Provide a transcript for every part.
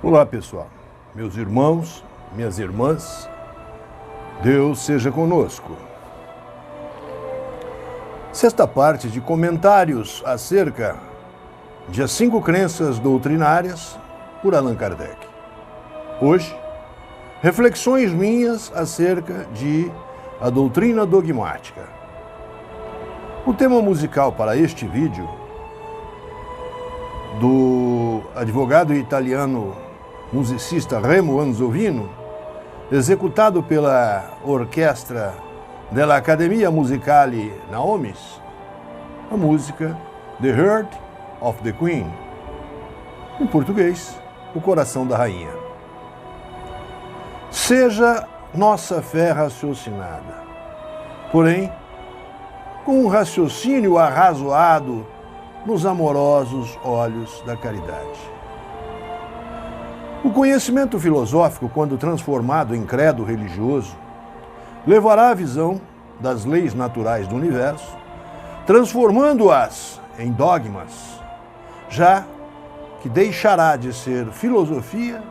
Olá, pessoal, meus irmãos, minhas irmãs, Deus seja conosco. Sexta parte de comentários acerca de As 5 Crenças Doutrinárias por Allan Kardec. Hoje, reflexões minhas acerca de a doutrina dogmática. O tema musical para este vídeo, do advogado italiano musicista Remo Anzovino, executado pela orquestra della Accademia Musicale Naomis, a música The Heart of the Queen, em português, O Coração da Rainha. Seja nossa fé raciocinada, porém, com um raciocínio arrazoado nos amorosos olhos da caridade. O conhecimento filosófico, quando transformado em credo religioso, levará a visão das leis naturais do universo, transformando-as em dogmas, já que deixará de ser filosofia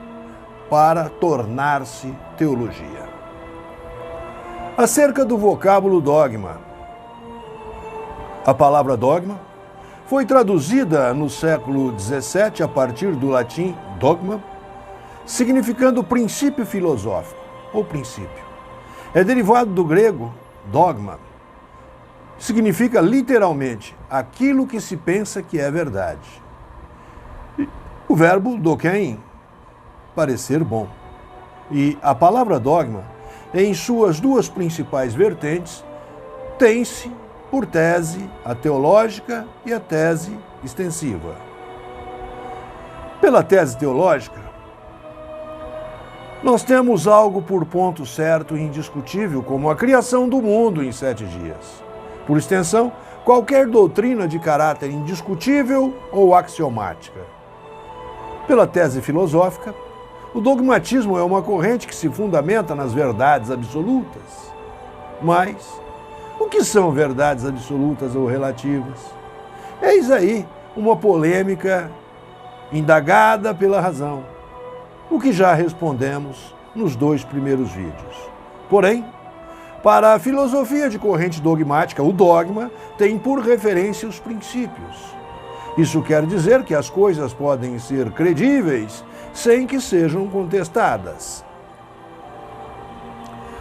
para tornar-se teologia. Acerca do vocábulo dogma. A palavra dogma foi traduzida no século XVII a partir do latim dogma, significando princípio filosófico, ou princípio. É derivado do grego dogma. Significa literalmente aquilo que se pensa que é verdade. O verbo dokein, parecer bom. E a palavra dogma, em suas duas principais vertentes, tem-se por tese a teológica e a tese extensiva. Pela tese teológica, nós temos algo por ponto certo e indiscutível, como a criação do mundo em 7 dias. Por extensão, qualquer doutrina de caráter indiscutível ou axiomática. Pela tese filosófica, o dogmatismo é uma corrente que se fundamenta nas verdades absolutas. Mas, o que são verdades absolutas ou relativas? Eis aí uma polêmica indagada pela razão, o que já respondemos nos 2 primeiros vídeos. Porém, para a filosofia de corrente dogmática, o dogma tem por referência os princípios. Isso quer dizer que as coisas podem ser credíveis sem que sejam contestadas.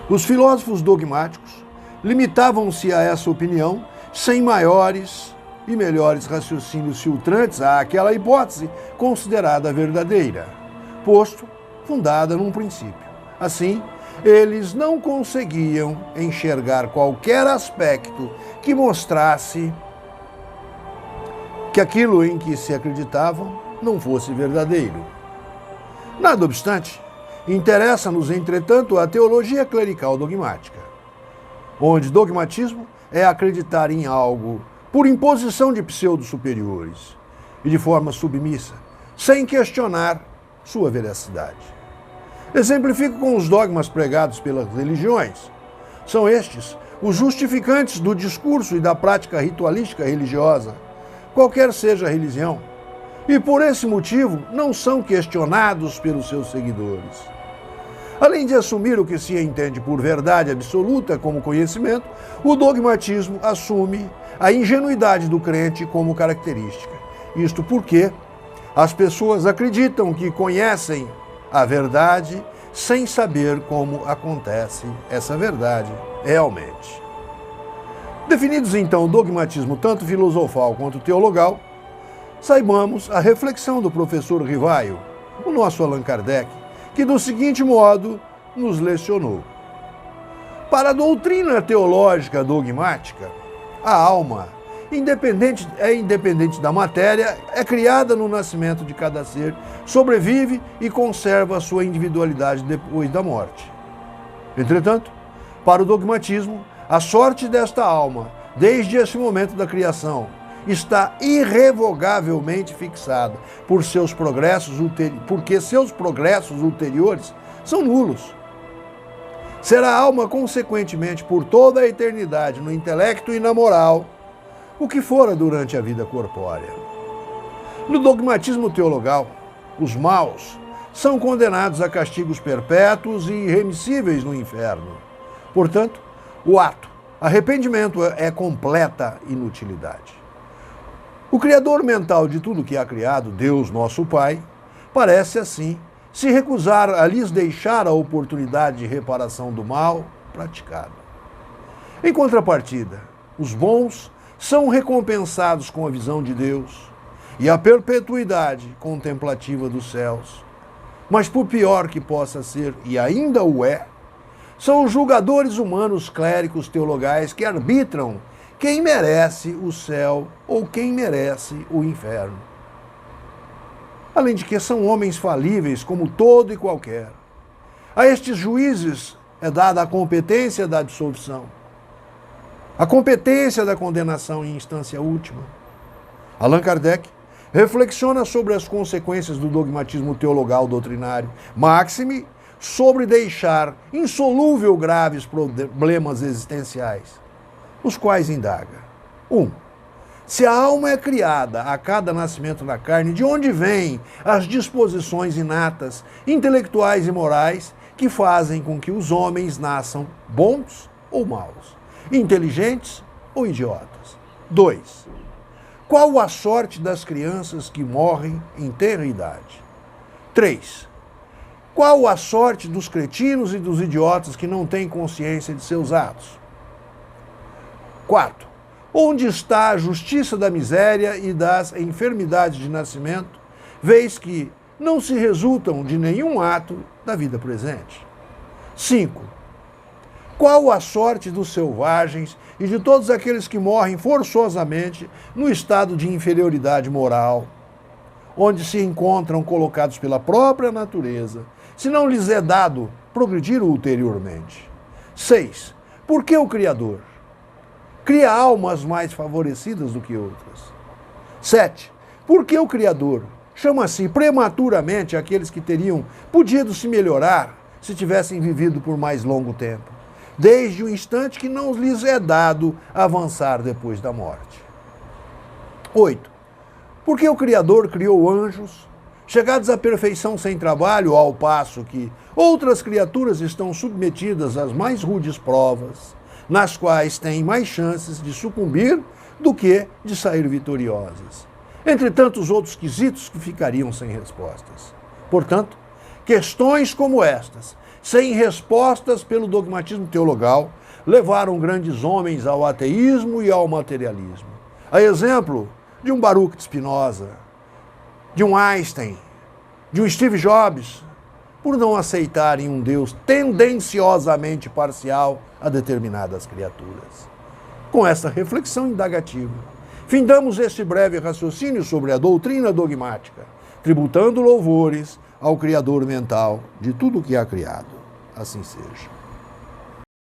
Os filósofos dogmáticos limitavam-se a essa opinião sem maiores e melhores raciocínios filtrantes àquela hipótese considerada verdadeira, posto fundada num princípio. Assim, eles não conseguiam enxergar qualquer aspecto que mostrasse que aquilo em que se acreditavam não fosse verdadeiro. Nada obstante, interessa-nos, entretanto, a teologia clerical dogmática, onde dogmatismo é acreditar em algo por imposição de pseudo-superiores e de forma submissa, sem questionar sua veracidade. Exemplifico com os dogmas pregados pelas religiões. São estes os justificantes do discurso e da prática ritualística religiosa, qualquer seja a religião, e por esse motivo não são questionados pelos seus seguidores. Além de assumir o que se entende por verdade absoluta como conhecimento, o dogmatismo assume a ingenuidade do crente como característica. Isto porque as pessoas acreditam que conhecem a verdade sem saber como acontece essa verdade realmente. Definidos então o dogmatismo tanto filosofal quanto teologal, saibamos a reflexão do professor Rivaio, o nosso Allan Kardec, que do seguinte modo nos lecionou. Para a doutrina teológica dogmática, a alma independente da matéria, é criada no nascimento de cada ser, sobrevive e conserva a sua individualidade depois da morte. Entretanto, para o dogmatismo, a sorte desta alma, desde esse momento da criação, está irrevogavelmente fixada porque seus progressos ulteriores são nulos. Será a alma, consequentemente, por toda a eternidade, no intelecto e na moral, o que fora durante a vida corpórea. No dogmatismo teologal, os maus são condenados a castigos perpétuos e irremissíveis no inferno. Portanto, o ato, arrependimento, é completa inutilidade. O Criador mental de tudo que há criado, Deus, nosso Pai, parece assim se recusar a lhes deixar a oportunidade de reparação do mal praticado. Em contrapartida, os bons são recompensados com a visão de Deus e a perpetuidade contemplativa dos céus. Mas por pior que possa ser, e ainda o é, são os julgadores humanos clérigos teologais que arbitram quem merece o céu ou quem merece o inferno. Além de que são homens falíveis como todo e qualquer. A estes juízes é dada a competência da absolvição, a competência da condenação em instância última. Allan Kardec reflexiona sobre as consequências do dogmatismo teologal doutrinário, máxime sobre deixar insolúvel graves problemas existenciais, os quais indaga. 1. Se a alma é criada a cada nascimento da carne, de onde vêm as disposições inatas, intelectuais e morais que fazem com que os homens nasçam bons ou maus, inteligentes ou idiotas? 2. Qual a sorte das crianças que morrem em tenra idade? 3. Qual a sorte dos cretinos e dos idiotas que não têm consciência de seus atos? 4. Onde está a justiça da miséria e das enfermidades de nascimento, vez que não se resultam de nenhum ato da vida presente? 5. Qual a sorte dos selvagens e de todos aqueles que morrem forçosamente no estado de inferioridade moral, onde se encontram colocados pela própria natureza, se não lhes é dado progredir ulteriormente? 6. Por que o Criador cria almas mais favorecidas do que outras? 7. Por que o Criador chama assim prematuramente aqueles que teriam podido se melhorar se tivessem vivido por mais longo tempo, desde o instante que não lhes é dado avançar depois da morte? 8. Por que o Criador criou anjos, chegados à perfeição sem trabalho, ao passo que outras criaturas estão submetidas às mais rudes provas, nas quais têm mais chances de sucumbir do que de sair vitoriosas, entre tantos outros quesitos que ficariam sem respostas? Portanto, questões como estas, sem respostas pelo dogmatismo teologal, levaram grandes homens ao ateísmo e ao materialismo. A exemplo de um Baruch de Spinoza, de um Einstein, de um Steve Jobs, por não aceitarem um Deus tendenciosamente parcial a determinadas criaturas. Com esta reflexão indagativa, findamos este breve raciocínio sobre a doutrina dogmática, tributando louvores ao Criador mental de tudo o que há criado. Assim seja.